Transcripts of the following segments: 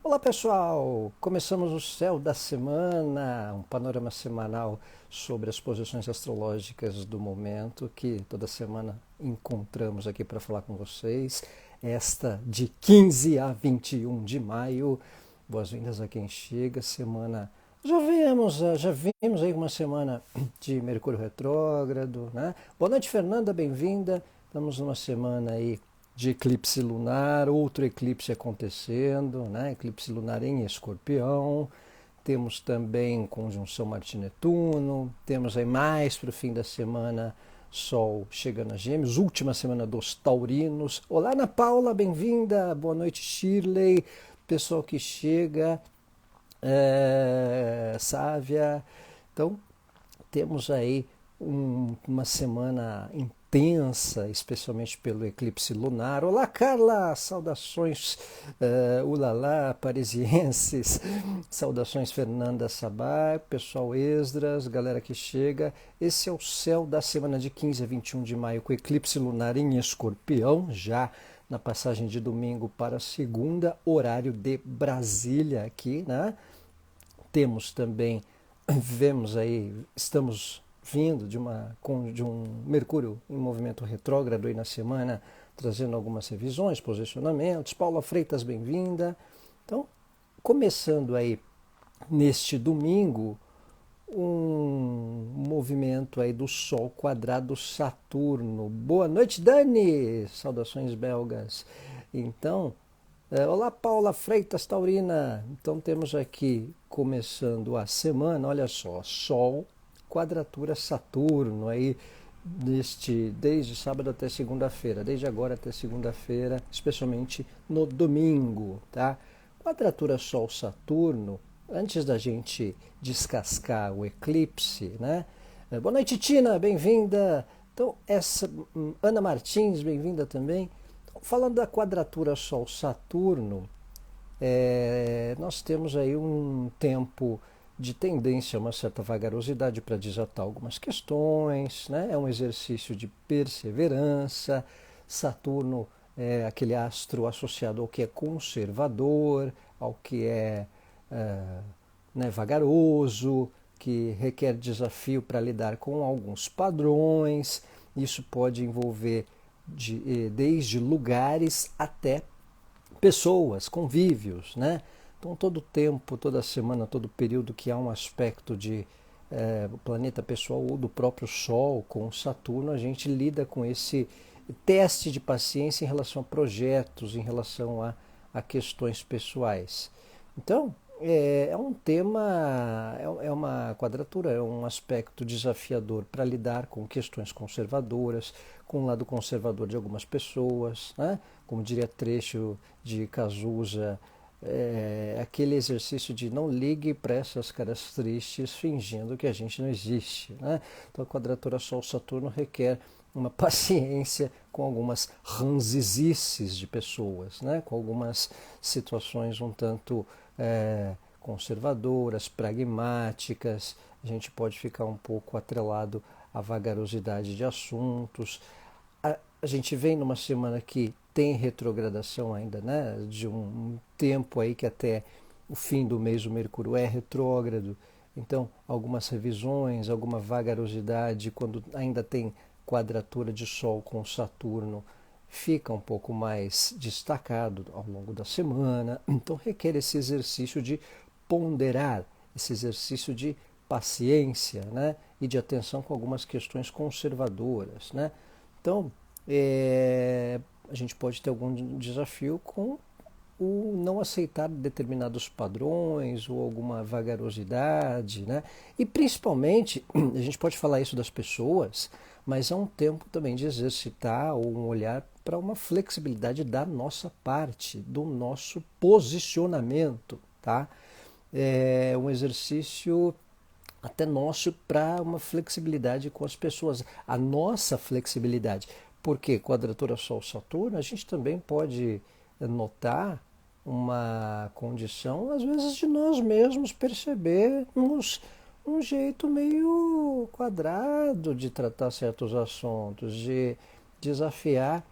Olá pessoal, começamos o Céu da Semana, um panorama semanal sobre as posições astrológicas do momento que toda semana encontramos aqui para falar com vocês. Esta de 15 a 21 de maio. Boas-vindas a quem chega, semana. Já vimos aí uma semana de Mercúrio retrógrado, né? Boa noite, Fernanda, bem-vinda. Estamos numa semana aí de eclipse lunar, outro eclipse acontecendo, né? Eclipse lunar em Escorpião. Temos também conjunção Marte-Netuno. Temos aí mais para o fim da semana Sol chegando a Gêmeos, última semana dos Taurinos. Olá, Ana Paula, bem-vinda. Boa noite, Shirley. Pessoal que chega, Sávia. Então, temos aí uma semana intensa, especialmente pelo eclipse lunar. Olá, Carla! Saudações, ulalá, parisienses. Saudações, Fernanda Sabá, pessoal Esdras, galera que chega. Esse é o céu da semana de 15 a 21 de maio, com eclipse lunar em Escorpião, já na passagem de domingo para segunda, horário de Brasília aqui, né? Temos também, vemos aí, estamos vindo de um Mercúrio em movimento retrógrado aí na semana, trazendo algumas revisões, posicionamentos. Paula Freitas, bem-vinda. Então, começando aí neste domingo, um movimento aí do Sol quadrado Saturno. Boa noite, Dani! Saudações belgas. Então, olá, Paula Freitas Taurina. Então temos aqui, começando a semana, olha só, Sol, quadratura Saturno, aí desde sábado até segunda-feira, desde agora até segunda-feira, especialmente no domingo, tá? Quadratura Sol-Saturno, antes da gente descascar o eclipse, né? Boa noite, Tina, bem-vinda. Então, Ana Martins, bem-vinda também. Falando da quadratura Sol-Saturno, nós temos aí um tempo de tendência a uma certa vagarosidade para desatar algumas questões, né? É um exercício de perseverança. Saturno é aquele astro associado ao que é conservador, ao que é né, vagaroso, que requer desafio para lidar com alguns padrões. Isso pode envolver desde lugares até pessoas, convívios, né? Então todo tempo, toda semana, todo período que há um aspecto de planeta pessoal ou do próprio Sol com Saturno, a gente lida com esse teste de paciência em relação a projetos, em relação a questões pessoais. Então, é um tema, é uma quadratura, é um aspecto desafiador para lidar com questões conservadoras, com o lado conservador de algumas pessoas, né? Como diria trecho de Cazuza, aquele exercício de não ligue para essas caras tristes fingindo que a gente não existe, né? Então a quadratura Sol-Saturno requer uma paciência com algumas ranzizices de pessoas, né? Com algumas situações um tanto conservadoras, pragmáticas. A gente pode ficar um pouco atrelado à vagarosidade de assuntos. A gente vem numa semana que tem retrogradação ainda, né? De um tempo aí que até o fim do mês o Mercúrio é retrógrado. Então, algumas revisões, alguma vagarosidade, quando ainda tem quadratura de Sol com Saturno, fica um pouco mais destacado ao longo da semana. Então, requer esse exercício de ponderar, esse exercício de paciência, né? E de atenção com algumas questões conservadoras, né? Então, a gente pode ter algum desafio com o não aceitar determinados padrões ou alguma vagarosidade, né? E principalmente, a gente pode falar isso das pessoas, mas é um tempo também de exercitar ou um olhar para uma flexibilidade da nossa parte, do nosso posicionamento, tá? É um exercício até nosso para uma flexibilidade com as pessoas, a nossa flexibilidade. Porque quadratura Sol-Saturno, a gente também pode notar uma condição, às vezes, de nós mesmos percebermos um jeito meio quadrado de tratar certos assuntos, de desafiar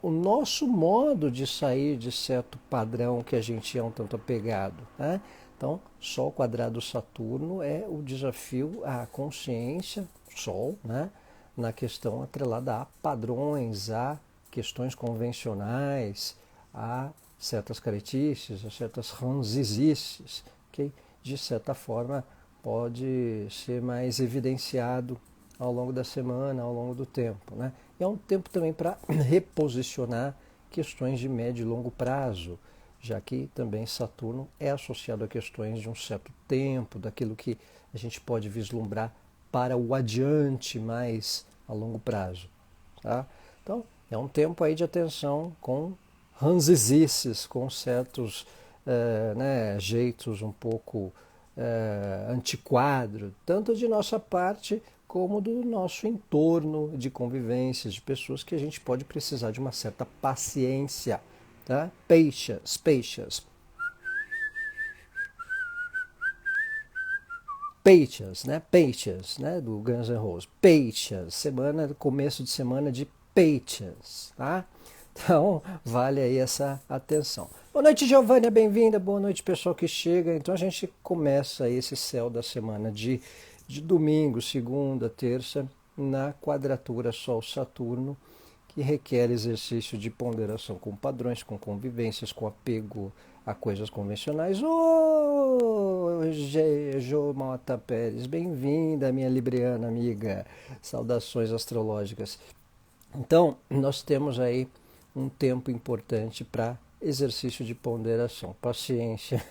o nosso modo de sair de certo padrão que a gente é um tanto apegado, né? Então, Sol quadrado Saturno é o desafio à consciência, Sol, né? Na questão atrelada a padrões, a questões convencionais, a certas caretices, a certas ranzizices, que de certa forma pode ser mais evidenciado ao longo da semana, ao longo do tempo, né? E é um tempo também para reposicionar questões de médio e longo prazo, já que também Saturno é associado a questões de um certo tempo, daquilo que a gente pode vislumbrar para o adiante mais a longo prazo. Tá? Então, é um tempo aí de atenção com ranzizices, com certos jeitos um pouco antiquado, tanto de nossa parte como do nosso entorno de convivências, de pessoas que a gente pode precisar de uma certa paciência. Tá? Patience, né? Do Guns N' Roses. Patience, começo de semana de patience, tá? Então, vale aí essa atenção. Boa noite, Giovânia, bem-vinda. Boa noite, pessoal que chega. Então, a gente começa aí esse céu da semana de domingo, segunda, terça, na quadratura Sol-Saturno, que requer exercício de ponderação com padrões, com convivências, com apego a coisas convencionais. Ô, Jo Mota Pérez, bem-vinda, minha libriana amiga. Saudações astrológicas. Então, nós temos aí um tempo importante para exercício de ponderação. Paciência.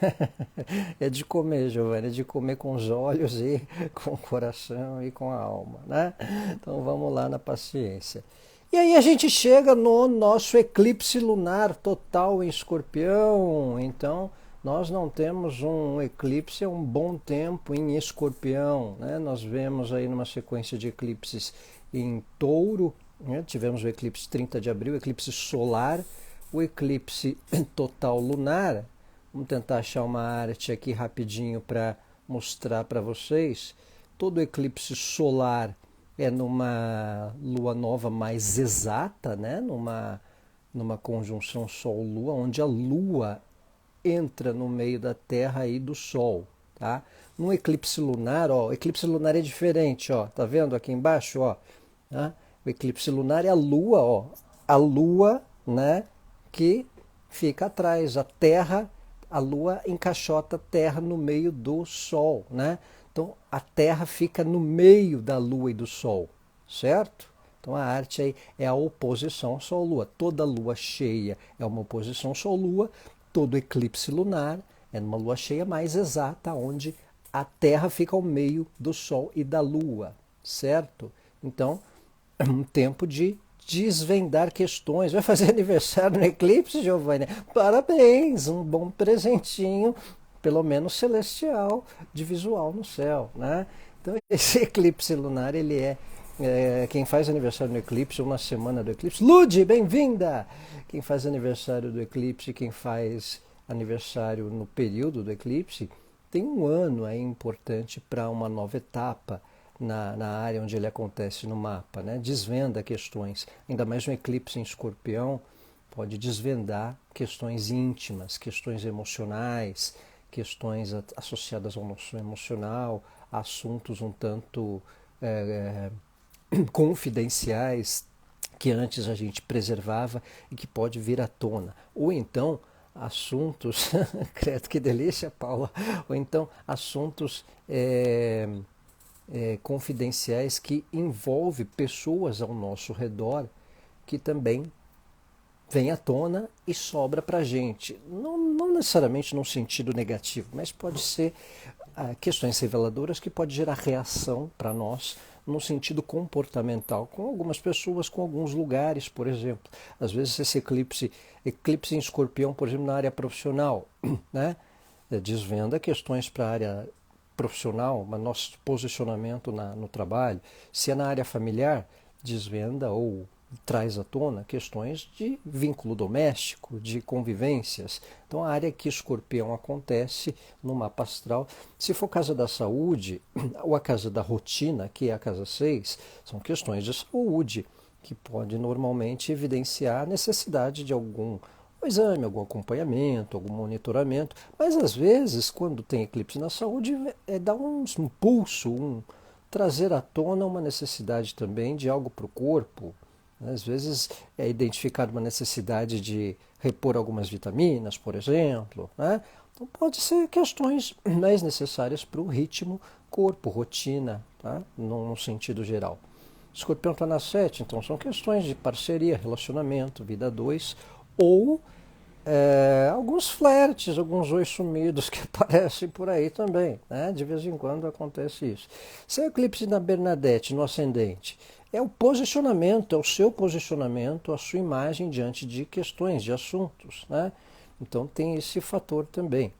É de comer, Giovanni, é de comer com os olhos e com o coração e com a alma, né? Então, vamos lá na paciência. E aí a gente chega no nosso eclipse lunar total em Escorpião. Então, nós não temos um eclipse há um bom tempo em Escorpião, né? Nós vemos aí numa sequência de eclipses em Touro, né? Tivemos o eclipse 30 de abril, eclipse solar, o eclipse total lunar. Vamos tentar achar uma arte aqui rapidinho para mostrar para vocês. Todo eclipse solar é numa lua nova mais exata, né? numa conjunção Sol-Lua, onde a Lua entra no meio da Terra e do Sol. Tá? No eclipse lunar, ó, o eclipse lunar é diferente, ó, tá vendo aqui embaixo? Ó, tá? O eclipse lunar é a Lua, né, que fica atrás, a Lua encaixota a Terra no meio do Sol, né? Então a Terra fica no meio da Lua e do Sol, certo? Então a arte aí é a oposição Sol-Lua. Toda lua cheia é uma oposição Sol-Lua, todo eclipse lunar é numa lua cheia mais exata, onde a Terra fica ao meio do Sol e da Lua, certo? Então é um tempo de desvendar questões. Vai fazer aniversário no eclipse, Giovanni? Parabéns, um bom presentinho, pelo menos celestial, de visual no céu, né? Então esse eclipse lunar, ele quem faz aniversário no eclipse ou na semana do eclipse. Lud, bem-vinda! Quem faz aniversário do eclipse, quem faz aniversário no período do eclipse, tem um ano aí importante para uma nova etapa na área onde ele acontece no mapa, né? Desvenda questões, ainda mais um eclipse em Escorpião, pode desvendar questões íntimas, questões emocionais, questões associadas ao nosso emocional, assuntos um tanto confidenciais que antes a gente preservava e que pode vir à tona. Ou então assuntos, credo que delícia, Paula, ou então assuntos confidenciais que envolvem pessoas ao nosso redor que também vem à tona e sobra para a gente. Não necessariamente num sentido negativo, mas pode ser questões reveladoras que pode gerar reação para nós no sentido comportamental, com algumas pessoas, com alguns lugares, por exemplo. Às vezes esse eclipse em Escorpião, por exemplo, na área profissional, né? Desvenda questões para a área profissional, mas nosso posicionamento no trabalho. Se é na área familiar, desvenda ou traz à tona questões de vínculo doméstico, de convivências. Então, a área que Escorpião acontece no mapa astral, se for casa da saúde ou a casa da rotina, que é a casa 6, são questões de saúde que pode normalmente evidenciar a necessidade de algum exame, algum acompanhamento, algum monitoramento, mas às vezes, quando tem eclipse na saúde, dá um impulso, trazer à tona uma necessidade também de algo para o corpo. Às vezes é identificada uma necessidade de repor algumas vitaminas, por exemplo, né? Então pode ser questões mais necessárias para o ritmo, corpo, rotina, tá? Num sentido geral. Escorpião está na 7, então são questões de parceria, relacionamento, vida a dois, ou alguns flertes, alguns oi sumidos que aparecem por aí também, né? De vez em quando acontece isso. Se é eclipse na Bernadette, no ascendente, é o posicionamento, é o seu posicionamento, a sua imagem diante de questões, de assuntos, né? Então tem esse fator também.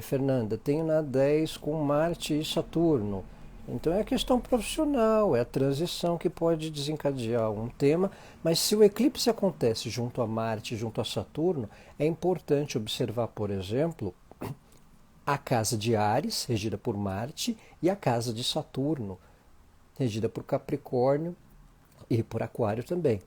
Fernanda, tenho na 10 com Marte e Saturno. Então é a questão profissional, é a transição que pode desencadear um tema, mas se o eclipse acontece junto a Marte, junto a Saturno, é importante observar, por exemplo, a casa de Áries, regida por Marte, e a casa de Saturno, regida por Capricórnio e por Aquário também.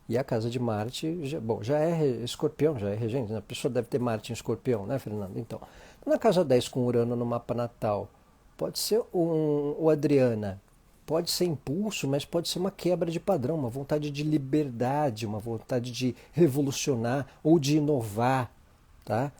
E a casa de Marte, já é Escorpião, já é regente, né? A pessoa deve ter Marte em Escorpião, né, Fernando? Então, na casa 10 com Urano no mapa natal, pode ser o Adriana, pode ser impulso, mas pode ser uma quebra de padrão, uma vontade de liberdade, uma vontade de revolucionar ou de inovar, tá?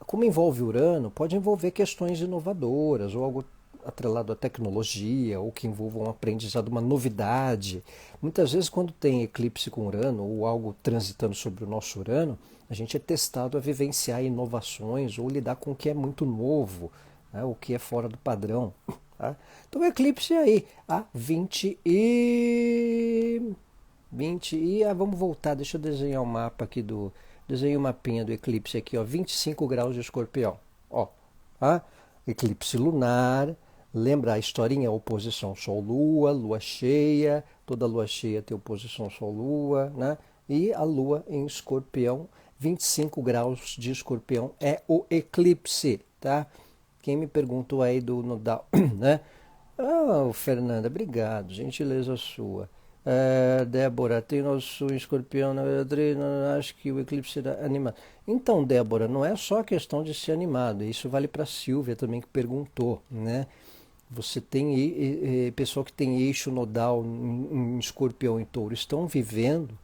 Como envolve Urano, pode envolver questões inovadoras ou algo atrelado à tecnologia ou que envolva um aprendizado, uma novidade. Muitas vezes quando tem eclipse com Urano ou algo transitando sobre o nosso Urano, a gente é testado a vivenciar inovações ou lidar com o que é muito novo, né, o que é fora do padrão. Tá? Então o eclipse é aí, a 20 e vamos voltar, deixa eu desenhar o mapa aqui desenhei o mapinha do eclipse aqui, ó, 25 graus de Escorpião. Ó, tá? Eclipse lunar, lembra a historinha, oposição Sol-Lua, Lua cheia, toda lua cheia tem oposição Sol-Lua, né? E a Lua em Escorpião, 25 graus de Escorpião é o eclipse, tá? Quem me perguntou aí do nodal, né? Fernanda, obrigado, gentileza sua. Débora, tem nosso escorpião na Adriana, acho que o eclipse será animado. Então, Débora, não é só a questão de ser animado, isso vale para a Silvia também que perguntou, né? Você tem pessoal que tem eixo nodal em escorpião e touro, estão vivendo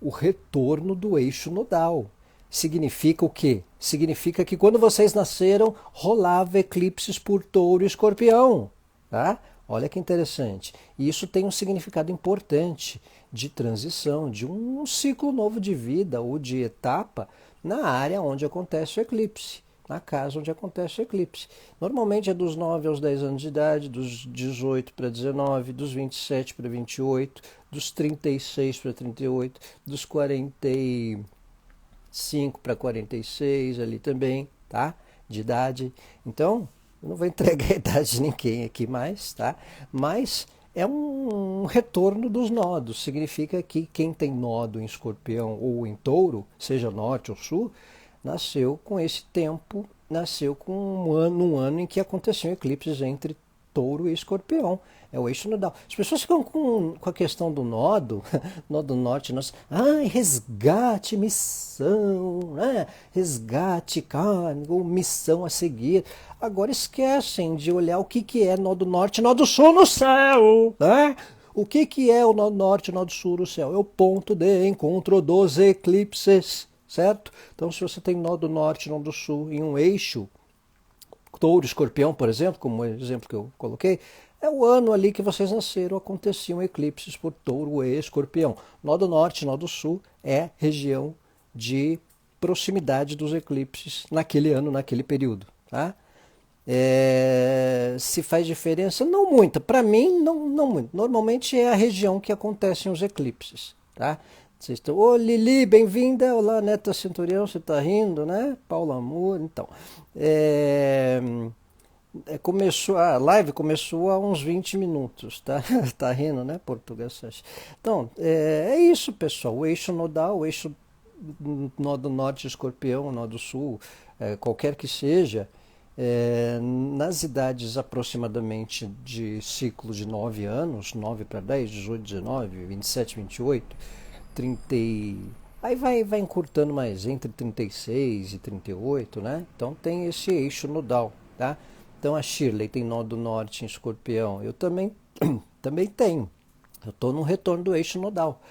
o retorno do eixo nodal. Significa o quê? Significa que quando vocês nasceram, rolava eclipses por touro e escorpião, tá? Olha que interessante. E isso tem um significado importante de transição, de um ciclo novo de vida ou de etapa na área onde acontece o eclipse, na casa onde acontece o eclipse. Normalmente é dos 9 aos 10 anos de idade, dos 18 para 19, dos 27 para 28, dos 36 para 38, dos 45 para 46 ali também, tá? De idade. Então, eu não vou entregar a idade de ninguém aqui mais, tá? Mas é um retorno dos nodos. Significa que quem tem nodo em escorpião ou em touro, seja norte ou sul, nasceu com esse tempo, nasceu com um ano em que aconteciam eclipses entre touro e escorpião. É o eixo nodal. As pessoas ficam com a questão do nodo, nodo norte, resgate, missão, né? Resgate, carne, ou missão a seguir. Agora esquecem de olhar o que é nodo norte, nodo sul no céu, né? O que é o nodo norte, nodo sul no céu? É o ponto de encontro dos eclipses, certo? Então, se você tem nodo norte, nodo sul em um eixo, touro, escorpião, por exemplo, como o exemplo que eu coloquei, é o ano ali que vocês nasceram, aconteciam eclipses por touro e escorpião. Nodo norte, nodo sul é região de proximidade dos eclipses naquele ano, naquele período, tá? Se faz diferença? Não muito. Para mim, não muito. Normalmente é a região que acontecem os eclipses, tá? Vocês estão... Ô Lili, bem-vinda. Olá, Neta Centurião, você está rindo, né? Paula Amor, então. Começou, a live começou há uns 20 minutos, tá? Tá rindo, né, português? Então, é isso, pessoal. O eixo nodal, o eixo nodo norte escorpião, nodo sul, qualquer que seja, Nas idades aproximadamente de ciclo de 9 anos, 9 para 10, 18, 19, 27, 28, 30 aí vai encurtando mais, entre 36 e 38, né? Então tem esse eixo nodal, tá? Então a Shirley tem nó do norte em escorpião, eu também tenho, eu estou no retorno do eixo nodal.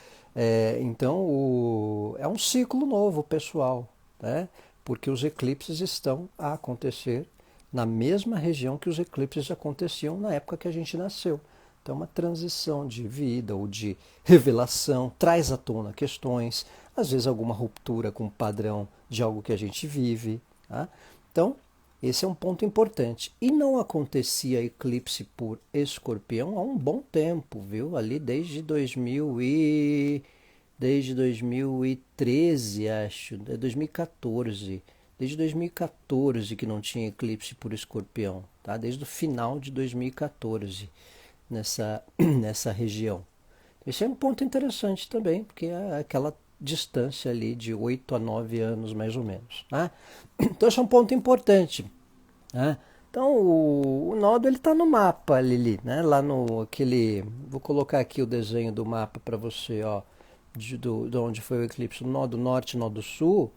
Então é um ciclo novo, pessoal, né? Porque os eclipses estão a acontecer na mesma região que os eclipses aconteciam na época que a gente nasceu. Então, uma transição de vida ou de revelação traz à tona questões, às vezes alguma ruptura com o padrão de algo que a gente vive. Tá? Então, esse é um ponto importante. E não acontecia eclipse por escorpião há um bom tempo, viu? Ali desde 2013, acho, 2014. Desde 2014 que não tinha eclipse por escorpião, tá? Desde o final de 2014 nessa região. Esse é um ponto interessante também, porque é aquela distância ali de 8 a 9 anos mais ou menos. Tá? Então esse é um ponto importante. Né? Então o nodo ele está no mapa, Lili, né? Lá no aquele, vou colocar aqui o desenho do mapa para você, ó, de onde foi o eclipse, o nó do norte, nó do sul.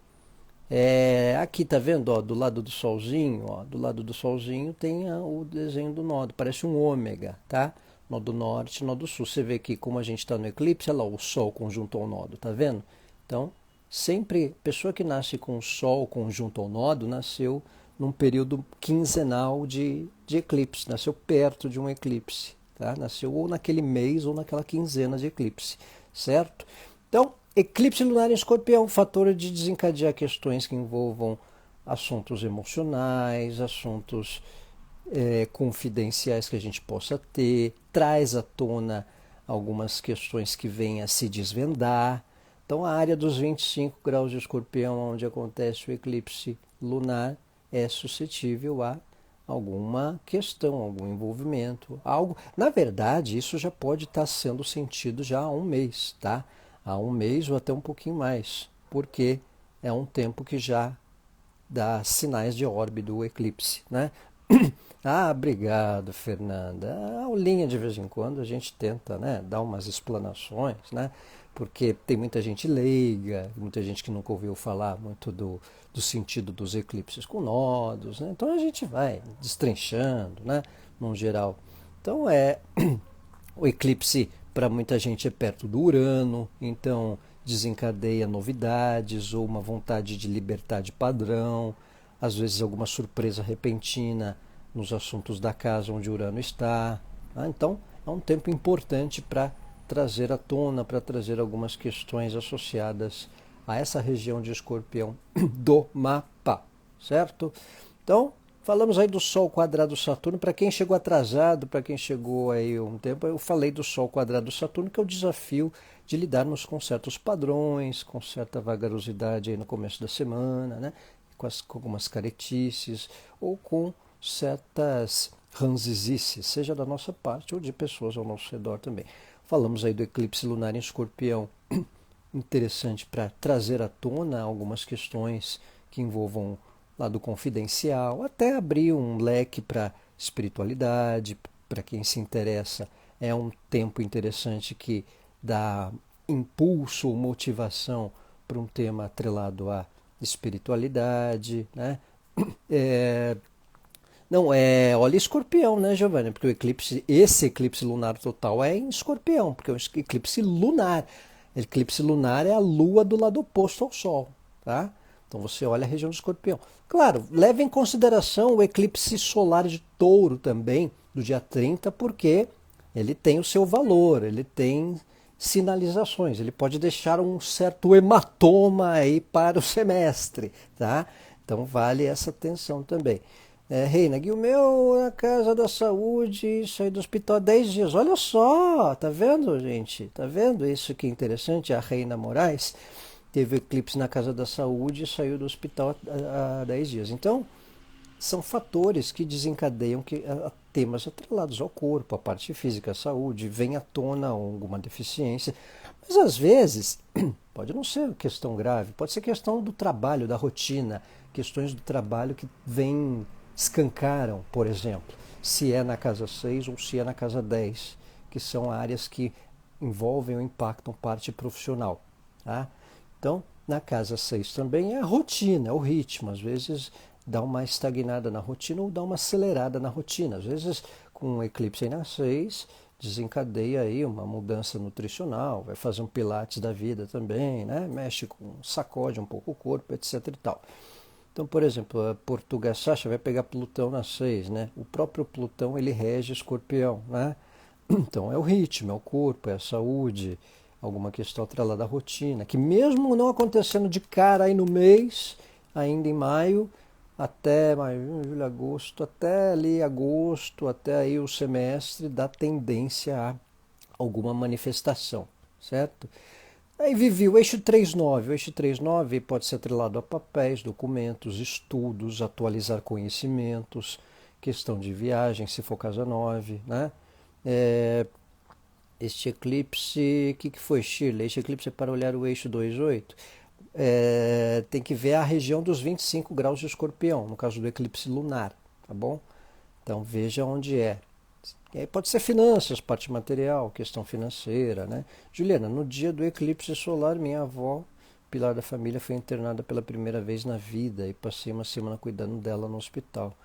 Aqui tá vendo, ó, do lado do solzinho, ó, do lado do solzinho tem o desenho do nó, parece um ômega, tá? Nó do norte, nó do sul. Você vê que como a gente está no eclipse, olha lá o sol conjunto ao nodo, tá vendo? Então, sempre, pessoa que nasce com o sol conjunto ao nodo, nasceu num período quinzenal de eclipse, nasceu perto de um eclipse, tá? Nasceu ou naquele mês ou naquela quinzena de eclipse, certo? Então, eclipse lunar em escorpião, fator de desencadear questões que envolvam assuntos emocionais, assuntos confidenciais que a gente possa ter, traz à tona algumas questões que vêm a se desvendar. Então, a área dos 25 graus de escorpião, onde acontece o eclipse lunar, é suscetível a alguma questão, algum envolvimento, algo. Na verdade, isso já pode estar sendo sentido já há um mês, tá? Há um mês ou até um pouquinho mais, porque é um tempo que já dá sinais de orbe do eclipse, né? Ah, obrigado, Fernanda. A aulinha de vez em quando a gente tenta, né, dar umas explanações, né? Porque tem muita gente leiga, muita gente que nunca ouviu falar muito do sentido dos eclipses com nodos, né? Então a gente vai destrinchando, né, num geral. Então o eclipse para muita gente é perto do Urano, então desencadeia novidades ou uma vontade de libertar de padrão, às vezes alguma surpresa repentina nos assuntos da casa onde Urano está. Então é um tempo importante para trazer à tona, para trazer algumas questões associadas a essa região de escorpião do mapa, certo? Então, falamos aí do Sol quadrado Saturno. Para quem chegou atrasado, para quem chegou aí um tempo, eu falei do Sol quadrado Saturno, que é o desafio de lidarmos com certos padrões, com certa vagarosidade aí no começo da semana, né? Com algumas caretices ou com certas ranzizices, seja da nossa parte ou de pessoas ao nosso redor também. Falamos aí do eclipse lunar em escorpião, interessante para trazer à tona algumas questões que envolvam lado confidencial, até abrir um leque para espiritualidade, para quem se interessa. É um tempo interessante que dá impulso ou motivação para um tema atrelado à espiritualidade, né? Não, olha escorpião, né, Giovanni? Porque esse eclipse lunar total é em escorpião, porque é um eclipse lunar. Eclipse lunar é a lua do lado oposto ao sol, tá? Então você olha a região do escorpião. Claro, leve em consideração o eclipse solar de touro também, do dia 30, porque ele tem o seu valor, ele tem sinalizações, ele pode deixar um certo hematoma aí para o semestre, tá? Então vale essa atenção também. Reina, o meu na casa da saúde, saí do hospital há 10 dias. Olha só, tá vendo, gente? Tá vendo isso que é interessante? A Reina Moraes teve eclipse na casa da saúde e saiu do hospital há 10 dias. Então, são fatores que desencadeiam temas atrelados ao corpo, à parte física, à saúde, vem à tona alguma deficiência. Mas às vezes, pode não ser questão grave, pode ser questão do trabalho, da rotina, questões do trabalho que vêm escancaram, por exemplo, se é na casa 6 ou se é na casa 10, que são áreas que envolvem ou impactam parte profissional. Tá? Então, na casa 6 também é a rotina, é o ritmo. Às vezes dá uma estagnada na rotina ou dá uma acelerada na rotina. Às vezes, com um eclipse aí na 6, desencadeia aí uma mudança nutricional, vai fazer um pilates da vida também, né? Mexe com, sacode um pouco o corpo, etc e tal. Então, por exemplo, a Portuga Sacha vai pegar Plutão na 6, né? O próprio Plutão, ele rege Escorpião, né? Então, é o ritmo, é o corpo, é a saúde, alguma questão atrelada à rotina, que mesmo não acontecendo de cara aí no mês, ainda em maio, até maio, junho, julho, agosto, até ali agosto, até aí o semestre, dá tendência a alguma manifestação, certo? Aí vivi o eixo 39. O eixo 39 pode ser atrelado a papéis, documentos, estudos, atualizar conhecimentos, questão de viagem, se for casa 9, né? É, este eclipse, o que foi, Shirley? Este eclipse é para olhar o eixo 28. Tem que ver a região dos 25 graus de Escorpião, no caso do eclipse lunar, tá bom? Então veja onde é. E aí pode ser finanças, parte material, questão financeira, né? Juliana, no dia do eclipse solar, minha avó, pilar da família, foi internada pela primeira vez na vida e passei uma semana cuidando dela no hospital.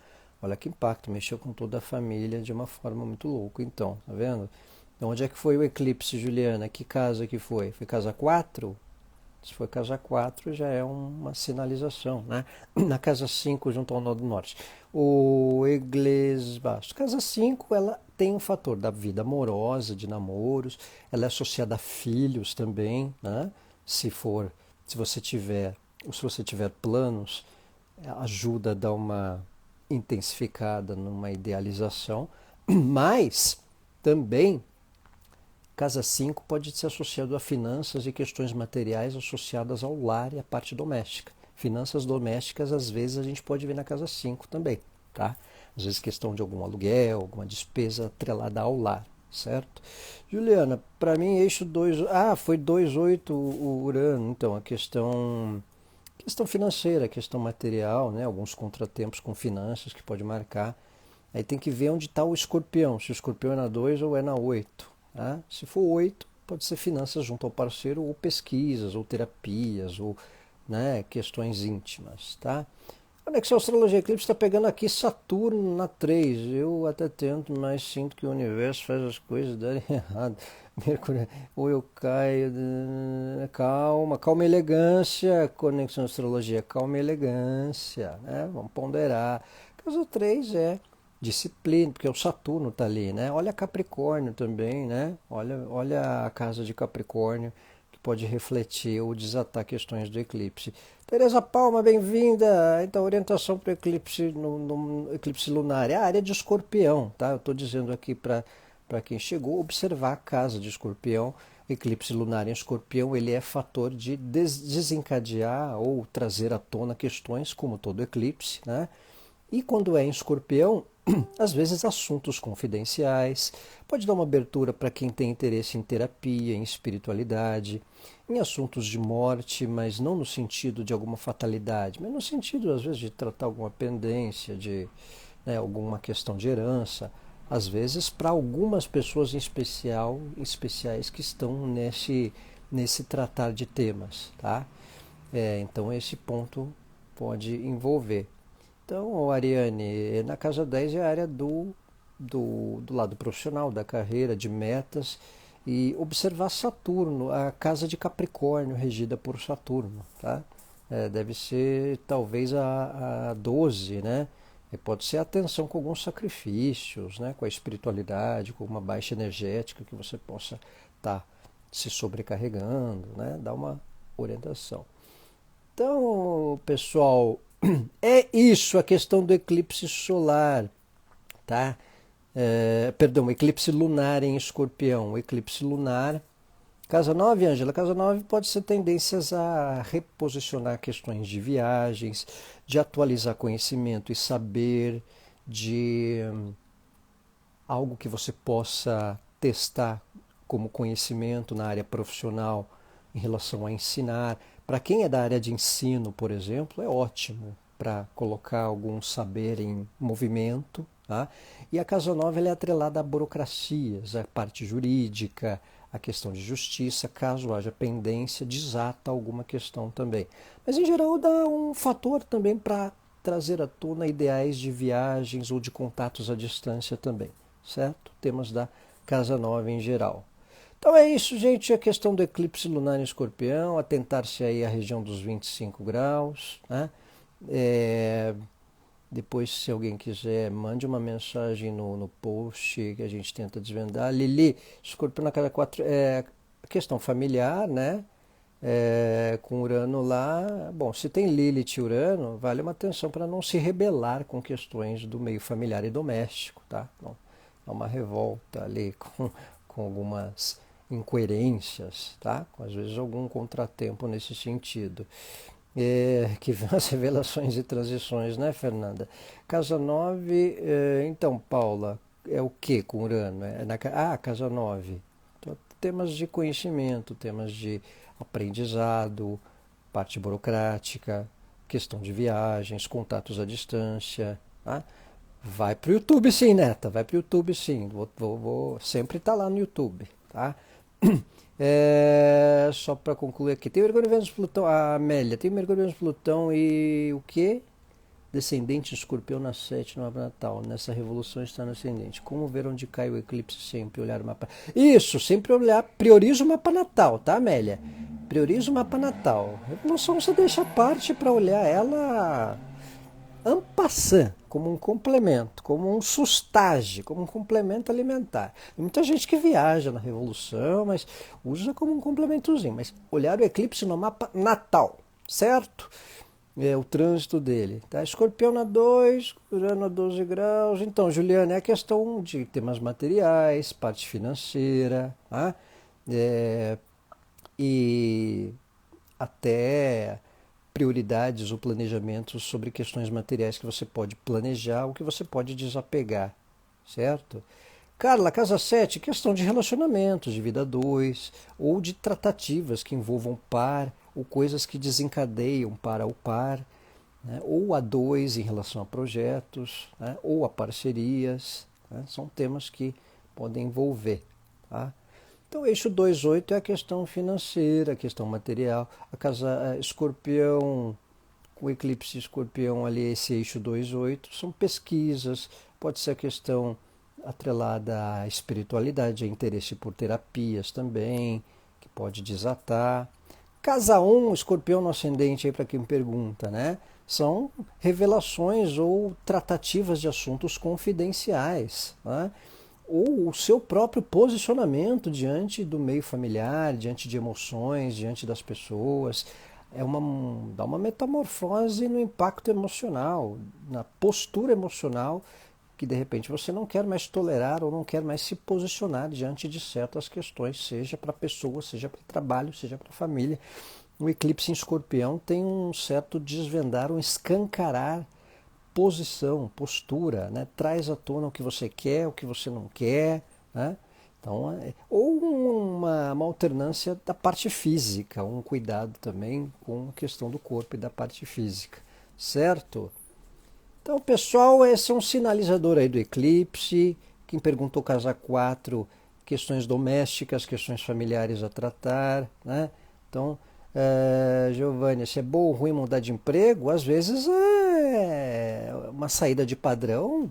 Olha que impacto, mexeu com toda a família de uma forma muito louca, então, tá vendo? Então, onde é que foi o eclipse, Juliana? Que casa que foi? Foi casa 4? Se for casa 4 já é uma sinalização, né? Na casa 5 junto ao nó do norte. O Igles Bastos. Casa 5 ela tem um fator da vida amorosa, de namoros, ela é associada a filhos também, né? Se for, se você tiver, ou se você tiver planos, ajuda a dar uma intensificada numa idealização, mas também casa 5 pode ser associado a finanças e questões materiais associadas ao lar e à parte doméstica. Finanças domésticas, às vezes, a gente pode ver na casa 5 também, tá? Às vezes questão de algum aluguel, alguma despesa atrelada ao lar, certo? Juliana, para mim eixo 2, foi 2,8 o Urano, então a questão financeira, questão material, né? Alguns contratempos com finanças que pode marcar. Aí tem que ver onde está o escorpião, se o escorpião é na 2 ou é na 8. Tá? Se for 8, pode ser finanças junto ao parceiro, ou pesquisas, ou terapias, ou né, questões íntimas. Tá? Conexão Astrologia Eclipse está pegando aqui Saturno na 3. Eu até tento, mas sinto que o universo faz as coisas darem errado. Mercúrio, ou eu caio. Calma, calma e elegância. Conexão Astrologia, calma e elegância. Né? Vamos ponderar. Caso 3 é disciplina, porque o Saturno está ali, né? Olha Capricórnio também, né? Olha a casa de Capricórnio, que pode refletir ou desatar questões do eclipse. Tereza Palma, bem-vinda! Então, orientação para o eclipse no eclipse lunar é a área de Escorpião, tá? Eu estou dizendo aqui para quem chegou, observar a casa de Escorpião. Eclipse lunar em Escorpião, ele é fator de desencadear ou trazer à tona questões, como todo eclipse, né? E quando é em Escorpião, às vezes assuntos confidenciais, pode dar uma abertura para quem tem interesse em terapia, em espiritualidade, em assuntos de morte, mas não no sentido de alguma fatalidade, mas no sentido, às vezes, de tratar alguma pendência, de alguma questão de herança, às vezes para algumas pessoas em especial, especiais que estão nesse tratar de temas, tá? Então esse ponto pode envolver. Então, Ariane, na casa 10 é a área do lado profissional, da carreira, de metas, e observar Saturno, a casa de Capricórnio, regida por Saturno, tá? Deve ser talvez a 12, né? E pode ser a atenção com alguns sacrifícios, né? Com a espiritualidade, com uma baixa energética que você possa estar se sobrecarregando, né? Dar uma orientação. Então, pessoal, é isso a questão do eclipse solar, tá? Perdão, eclipse lunar em Escorpião. O eclipse lunar, casa 9, Ângela, casa 9 pode ser tendências a reposicionar questões de viagens, de atualizar conhecimento e saber, de algo que você possa testar como conhecimento na área profissional em relação a ensinar. Para quem é da área de ensino, por exemplo, é ótimo, para colocar algum saber em movimento, tá? E a casa 9 ela é atrelada a burocracias, a parte jurídica, a questão de justiça, caso haja pendência, desata alguma questão também. Mas em geral dá um fator também para trazer à tona ideais de viagens ou de contatos à distância também, certo? Temas da casa 9 em geral. Então é isso, gente, a questão do eclipse lunar em Escorpião, atentar-se aí à região dos 25 graus, né? É, depois, se alguém quiser, mande uma mensagem no post que a gente tenta desvendar. Lili, Escorpião na casa 4 é questão familiar, né? Com Urano lá. Bom, se tem Lilith e Urano, vale uma atenção para não se rebelar com questões do meio familiar e doméstico, tá? Não, há uma revolta ali com algumas incoerências, tá? Às vezes algum contratempo nesse sentido. Que vem as revelações e transições, né, Fernanda? Casa 9, então, Paula, é o que com Urano? Casa 9. Então, temas de conhecimento, temas de aprendizado, parte burocrática, questão de viagens, contatos à distância, tá? Vai pro YouTube sim, Neta, vai pro YouTube sim. Vou sempre estar lá no YouTube, tá? Só para concluir aqui, tem Mercúrio, Vênus, Plutão, a Amélia, tem Mercúrio, Vênus, Plutão e o quê? Descendente de Escorpião na 7 no mapa natal. Nessa revolução está no ascendente. Como ver onde cai o eclipse sempre? Olhar o mapa. Isso, sempre olhar. Prioriza o mapa natal, tá, Amélia? Prioriza o mapa natal. A revolução você deixa a parte para olhar ela en passant, como um complemento, como um sustage, como um complemento alimentar. Tem muita gente que viaja na revolução, mas usa como um complementozinho. Mas olhar o eclipse no mapa natal, certo? O trânsito dele. Tá? Escorpião na 2, Urano a 12 graus. Então, Juliana, é a questão de temas materiais, parte financeira, tá? E até prioridades ou planejamentos sobre questões materiais que você pode planejar ou que você pode desapegar, certo? Carla, casa 7, questão de relacionamentos, de vida 2, ou de tratativas que envolvam par, ou coisas que desencadeiam para o par, né? Ou a 2 em relação a projetos, né? Ou a parcerias, né? São temas que podem envolver, tá? Então, eixo 2,8 é a questão financeira, a questão material. A casa Escorpião, com o eclipse Escorpião ali, esse eixo 2,8, são pesquisas, pode ser a questão atrelada à espiritualidade, a interesse por terapias também, que pode desatar. Casa 1, Escorpião no ascendente, aí para quem pergunta, né? São revelações ou tratativas de assuntos confidenciais, né? Ou o seu próprio posicionamento diante do meio familiar, diante de emoções, diante das pessoas. Dá uma metamorfose no impacto emocional, na postura emocional, que de repente você não quer mais tolerar ou não quer mais se posicionar diante de certas questões, seja para a pessoa, seja para o trabalho, seja para a família. O eclipse em Escorpião tem um certo desvendar, um escancarar posição, postura, né? Traz à tona o que você quer, o que você não quer, né? Então, ou uma alternância da parte física, um cuidado também com a questão do corpo e da parte física, certo? Então, pessoal, esse é um sinalizador aí do eclipse. Quem perguntou casa 4, questões domésticas, questões familiares a tratar, né? Então, Giovanni, se é bom ou ruim mudar de emprego, às vezes uma saída de padrão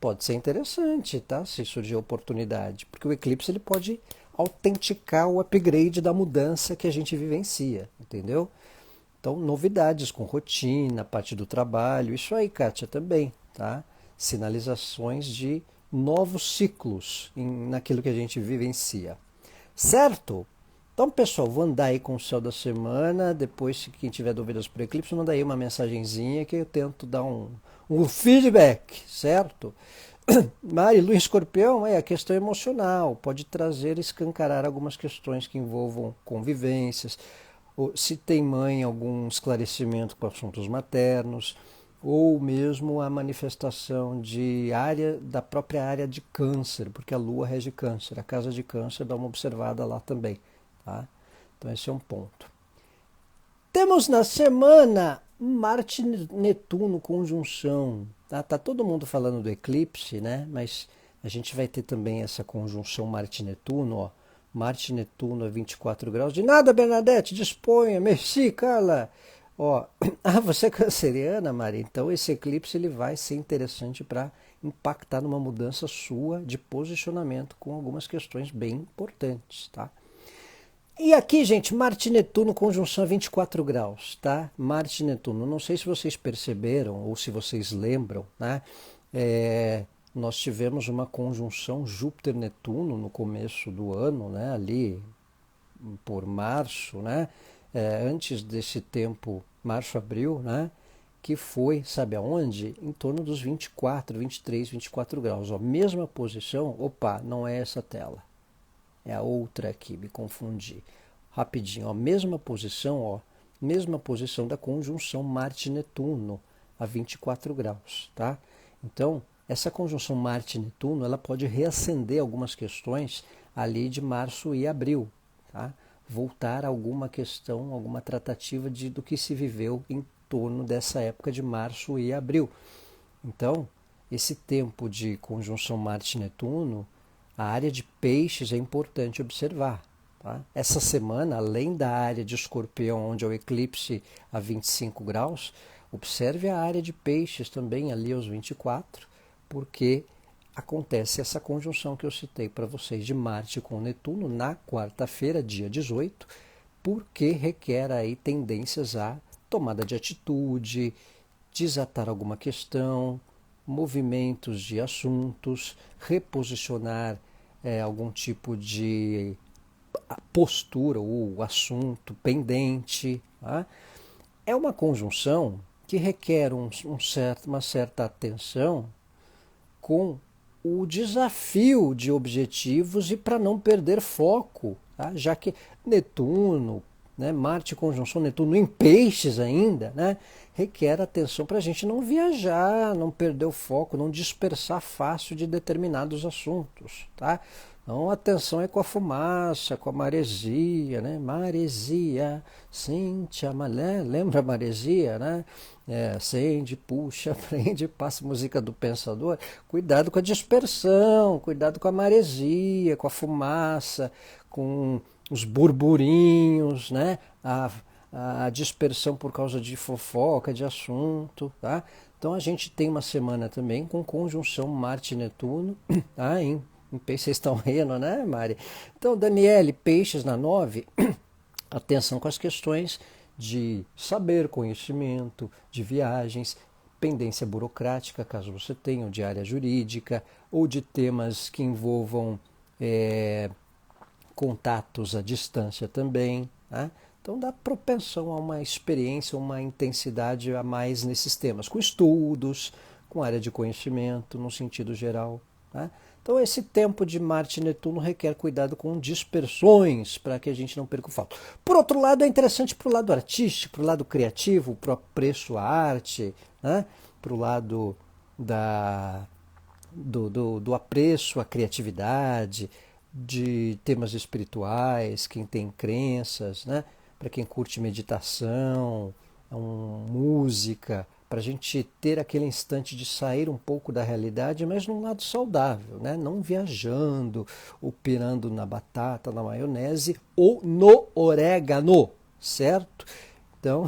pode ser interessante, tá? Se surgir a oportunidade, porque o eclipse ele pode autenticar o upgrade da mudança que a gente vivencia, entendeu? Então, novidades com rotina, parte do trabalho, isso aí, Kátia, também, tá? Sinalizações de novos ciclos naquilo que a gente vivencia, certo? Então, pessoal, vou andar aí com o céu da semana. Depois, se quem tiver dúvidas por eclipse, manda aí uma mensagenzinha que eu tento dar um feedback, certo? Mari, Lua em Escorpião é a questão emocional, pode trazer, escancarar algumas questões que envolvam convivências, ou se tem mãe, algum esclarecimento com assuntos maternos, ou mesmo a manifestação da própria área de câncer, porque a Lua rege câncer, a casa de câncer dá uma observada lá também. Tá? Então esse é um ponto. Temos na semana Marte-Netuno conjunção. Tá todo mundo falando do eclipse, né? Mas a gente vai ter também essa conjunção Marte-Netuno, ó. Marte-Netuno a 24 graus. De nada, Bernadette, disponha. Merci, Carla. Ó, você é canceriana, Maria? Então esse eclipse ele vai ser interessante para impactar numa mudança sua de posicionamento com algumas questões bem importantes, tá? E aqui, gente, Marte e Netuno, conjunção a 24 graus, tá? Marte e Netuno. Não sei se vocês perceberam ou se vocês lembram, né? Nós tivemos uma conjunção Júpiter-Netuno no começo do ano, né? Ali por março, né? Antes desse tempo, março, abril, né? Que foi, sabe aonde? Em torno dos 24, 23, 24 graus. Ó, mesma posição, opa, não é essa tela. É a outra aqui, me confundi. Rapidinho, ó, mesma posição da conjunção Marte-Netuno a 24 graus, tá? Então, essa conjunção Marte-Netuno, ela pode reacender algumas questões ali de março e abril, tá? Voltar a alguma questão, alguma tratativa do que se viveu em torno dessa época de março e abril. Então, esse tempo de conjunção Marte-Netuno, a área de peixes é importante observar. Tá? Essa semana, além da área de escorpião, onde é o eclipse a 25 graus, observe a área de peixes também ali aos 24, porque acontece essa conjunção que eu citei para vocês de Marte com Netuno na quarta-feira, dia 18, porque requer aí tendências à tomada de atitude, desatar alguma questão, movimentos de assuntos, reposicionar algum tipo de postura ou assunto pendente. Tá? É uma conjunção que requer uma certa atenção com o desafio de objetivos e para não perder foco, tá? Já que Netuno, né, Marte conjunção Netuno em peixes ainda, né, requer atenção para a gente não viajar, não perder o foco, não dispersar fácil de determinados assuntos, tá? Então, atenção é com a fumaça, com a maresia, né? Maresia, sente a malé, lembra a maresia, né? Acende, puxa, prende, passa música do Pensador. Cuidado com a dispersão, cuidado com a maresia, com a fumaça, com os burburinhos, né? A dispersão por causa de fofoca, de assunto, tá? Então a gente tem uma semana também com conjunção Marte e Netuno, tá? Em peixes, vocês estão rindo, né, Mari? Então, Daniele, peixes na 9, atenção com as questões de saber, conhecimento, de viagens, pendência burocrática, caso você tenha, ou de área jurídica, ou de temas que envolvam contatos à distância também, né? Então dá propensão a uma experiência, uma intensidade a mais nesses temas, com estudos, com área de conhecimento, no sentido geral. Né? Então esse tempo de Marte e Netuno requer cuidado com dispersões, para que a gente não perca o foco. Por outro lado, é interessante para o lado artístico, para o lado criativo, para o apreço à arte, né? Para o lado do apreço à criatividade, de temas espirituais, quem tem crenças, né? Para quem curte meditação, música, para a gente ter aquele instante de sair um pouco da realidade, mas num lado saudável, né? Não viajando, ou pirando na batata, na maionese ou no orégano, certo? Então,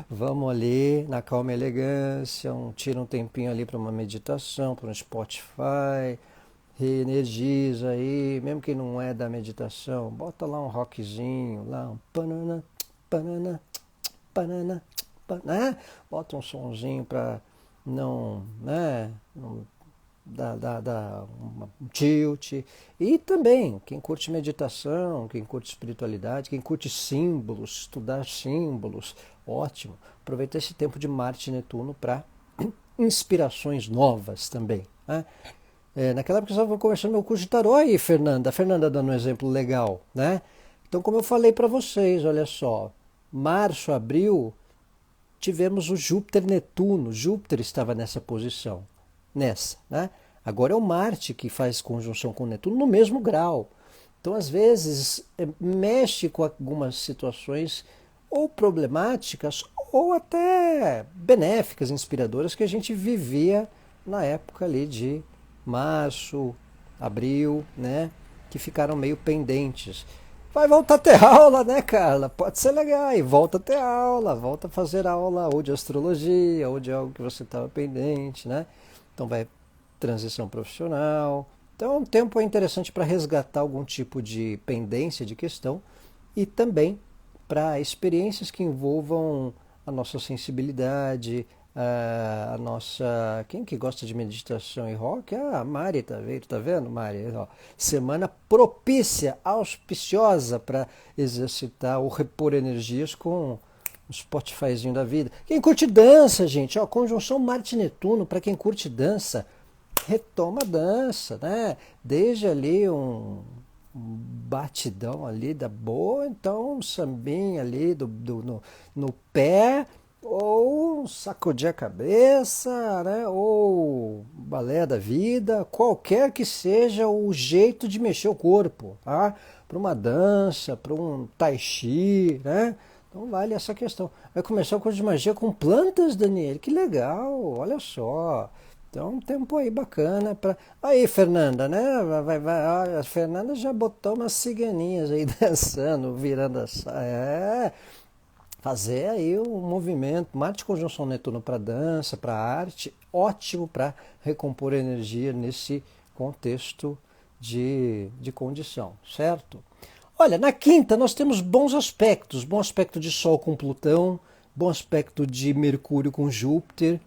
vamos ali na calma e elegância, tira um tempinho ali para uma meditação, para um Spotify, reenergiza aí, mesmo que não é da meditação, bota lá um rockzinho, lá um panana, panana, panana, né? Bota um sonzinho para não, né, não dar um tilt. E também, quem curte meditação, quem curte espiritualidade, quem curte símbolos, estudar símbolos, ótimo. Aproveita esse tempo de Marte e Netuno para inspirações novas também, né? Naquela época eu estava conversando no meu curso de tarô aí, Fernanda. A Fernanda dando um exemplo legal, né? Então, como eu falei para vocês, olha só, março, abril, tivemos o Júpiter-Netuno. Júpiter estava nessa posição, né? Agora é o Marte que faz conjunção com o Netuno no mesmo grau. Então, às vezes, mexe com algumas situações ou problemáticas ou até benéficas, inspiradoras, que a gente vivia na época ali de março, abril, né? Que ficaram meio pendentes. Vai voltar a ter aula, né, Carla? Pode ser legal. E volta a ter aula, volta a fazer aula ou de astrologia, ou de algo que você estava pendente, né? Então vai transição profissional. Então é um tempo interessante para resgatar algum tipo de pendência de questão e também para experiências que envolvam a nossa sensibilidade, a nossa... Quem que gosta de meditação e rock? Ah, a Mari tá vendo, Mari? Ó, semana propícia, auspiciosa para exercitar ou repor energias com um Spotifyzinho da vida. Quem curte dança, gente, ó, conjunção Marte-Netuno, para quem curte dança, retoma a dança, né? Desde ali um batidão ali da boa, então um sambinha ali no pé, ou sacudir a cabeça, né? Ou balé da vida, qualquer que seja o jeito de mexer o corpo, tá? Para uma dança, para um tai chi, né? Então vale essa questão. Vai começar o curso de magia com plantas, Daniel, que legal, olha só. Então, um tempo aí bacana para. Aí, Fernanda, né? A Fernanda já botou umas ciganinhas aí dançando, virando fazer aí um movimento. Marte conjunção Netuno para dança, para arte, ótimo para recompor energia nesse contexto de condição, certo? Olha, na quinta nós temos bons aspectos: bom aspecto de Sol com Plutão, bom aspecto de Mercúrio com Júpiter.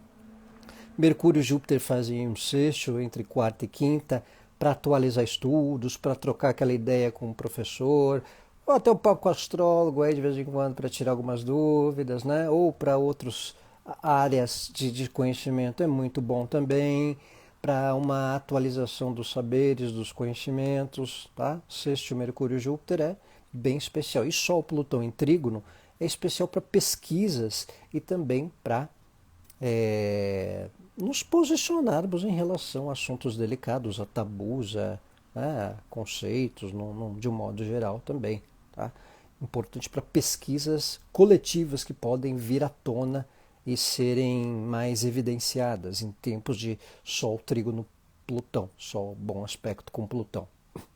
Mercúrio e Júpiter fazem um sexto entre quarta e quinta para atualizar estudos, para trocar aquela ideia com o professor, ou até um papo com o astrólogo aí de vez em quando para tirar algumas dúvidas, né? Ou para outras áreas de conhecimento é muito bom também, para uma atualização dos saberes, dos conhecimentos, tá? Sexto Mercúrio e Júpiter é bem especial. E Sol, Plutão em Trígono é especial para pesquisas e também para nos posicionarmos em relação a assuntos delicados, a tabus, a conceitos, de um modo geral também. Tá? Importante para pesquisas coletivas que podem vir à tona e serem mais evidenciadas em tempos de Sol, Trígono, Plutão, Sol, bom aspecto com Plutão.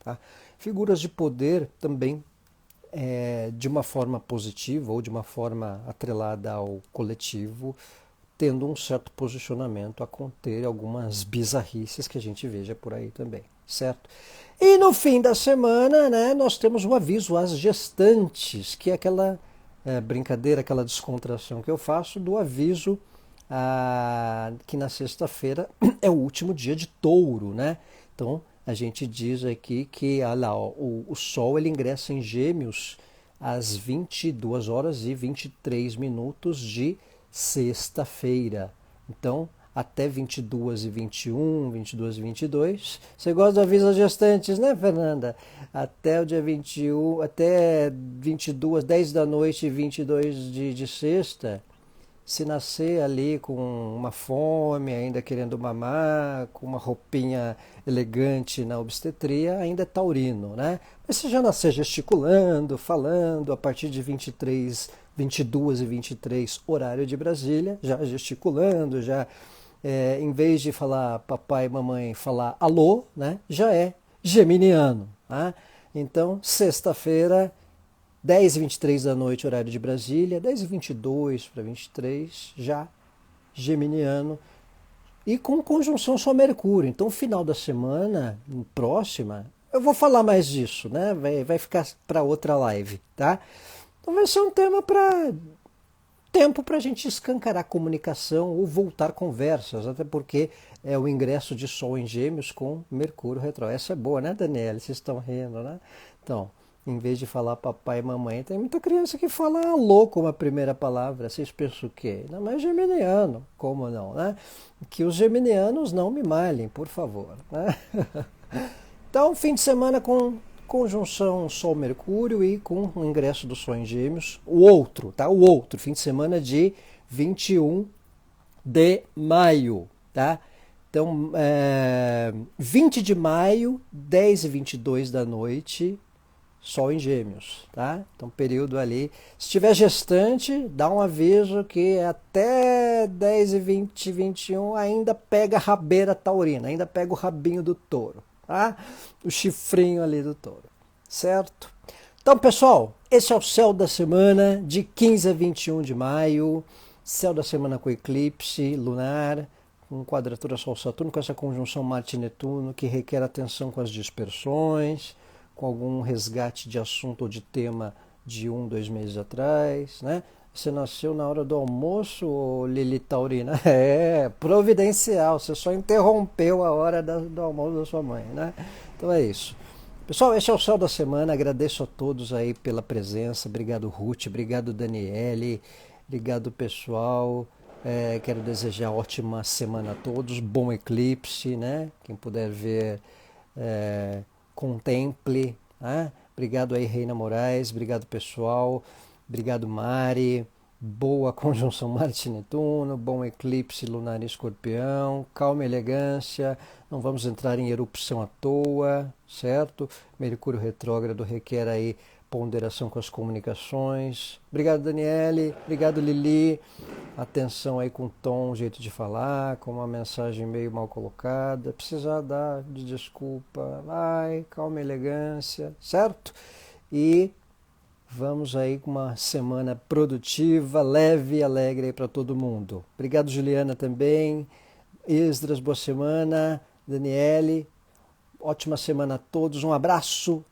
Tá? Figuras de poder também de uma forma positiva ou de uma forma atrelada ao coletivo, tendo um certo posicionamento a conter algumas bizarrices que a gente veja por aí também, certo? E no fim da semana, né, nós temos o aviso às gestantes, que é aquela brincadeira, aquela descontração que eu faço do aviso que na sexta-feira é o último dia de Touro, né? Então a gente diz aqui que o Sol ele ingressa em Gêmeos às 22 horas e 23 minutos de sexta-feira. Então, até 22 e 21, 22 e 22. Você gosta do aviso às gestantes, né, Fernanda? Até o dia 21, até 22, 10 da noite e 22 de sexta. Se nascer ali com uma fome, ainda querendo mamar, com uma roupinha elegante na obstetria, ainda é taurino, né? Mas se já nascer gesticulando, falando, a partir de 23, 22 e 23, horário de Brasília, já gesticulando, já em vez de falar papai e mamãe, falar alô, né? Já é geminiano, né? Então, sexta-feira, 10h23 da noite, horário de Brasília, 10h22 para 23, já geminiano, e com conjunção Sol-Mercúrio. Então, final da semana próxima, eu vou falar mais disso, né? Vai ficar para outra live, tá? Então, vai ser um tema para tempo para a gente escancarar a comunicação ou voltar conversas, até porque é o ingresso de Sol em Gêmeos com Mercúrio retrógrado. Essa é boa, né, Daniela? Vocês estão rindo, né? Então, em vez de falar papai e mamãe, tem muita criança que fala alô como a primeira palavra. Vocês pensam o quê? Não, mas geminiano. Como não, né? Que os geminianos não me malhem, por favor. Né? Então, fim de semana com conjunção Sol-Mercúrio e com o ingresso do Sol em Gêmeos. O outro, tá? O outro, fim de semana de 21 de maio, tá? Então, 20 de maio, 10h22 da noite, Sol em Gêmeos, tá? Então, período ali. Se tiver gestante, dá um aviso que até 10 e 20, 21 ainda pega a rabeira taurina, ainda pega o rabinho do touro, tá? O chifrinho ali do touro, certo? Então, pessoal, esse é o céu da semana de 15 a 21 de maio, céu da semana com eclipse lunar, com quadratura Sol-Saturno, com essa conjunção Marte-Netuno, que requer atenção com as dispersões, com algum resgate de assunto ou de tema de 2 meses atrás, né? Você nasceu na hora do almoço, ô Lili Taurina? É, providencial, você só interrompeu a hora do almoço da sua mãe, né? Então é isso. Pessoal, esse é o céu da semana, agradeço a todos aí pela presença, obrigado Ruth, obrigado Daniele, obrigado pessoal, quero desejar ótima semana a todos, bom eclipse, né? Quem puder ver, contemple, né? Obrigado aí Reina Moraes, obrigado pessoal, obrigado Mari, boa conjunção Marte-Netuno, bom eclipse lunar em Escorpião, calma e elegância, não vamos entrar em erupção à toa, certo? Mercúrio retrógrado requer aí ponderação com as comunicações. Obrigado, Daniele. Obrigado, Lili. Atenção aí com o tom, jeito de falar, com uma mensagem meio mal colocada. Precisar dar de desculpa. Vai, calma e elegância, certo? E vamos aí com uma semana produtiva, leve e alegre aí para todo mundo. Obrigado, Juliana, também. Esdras, boa semana. Daniele, ótima semana a todos. Um abraço.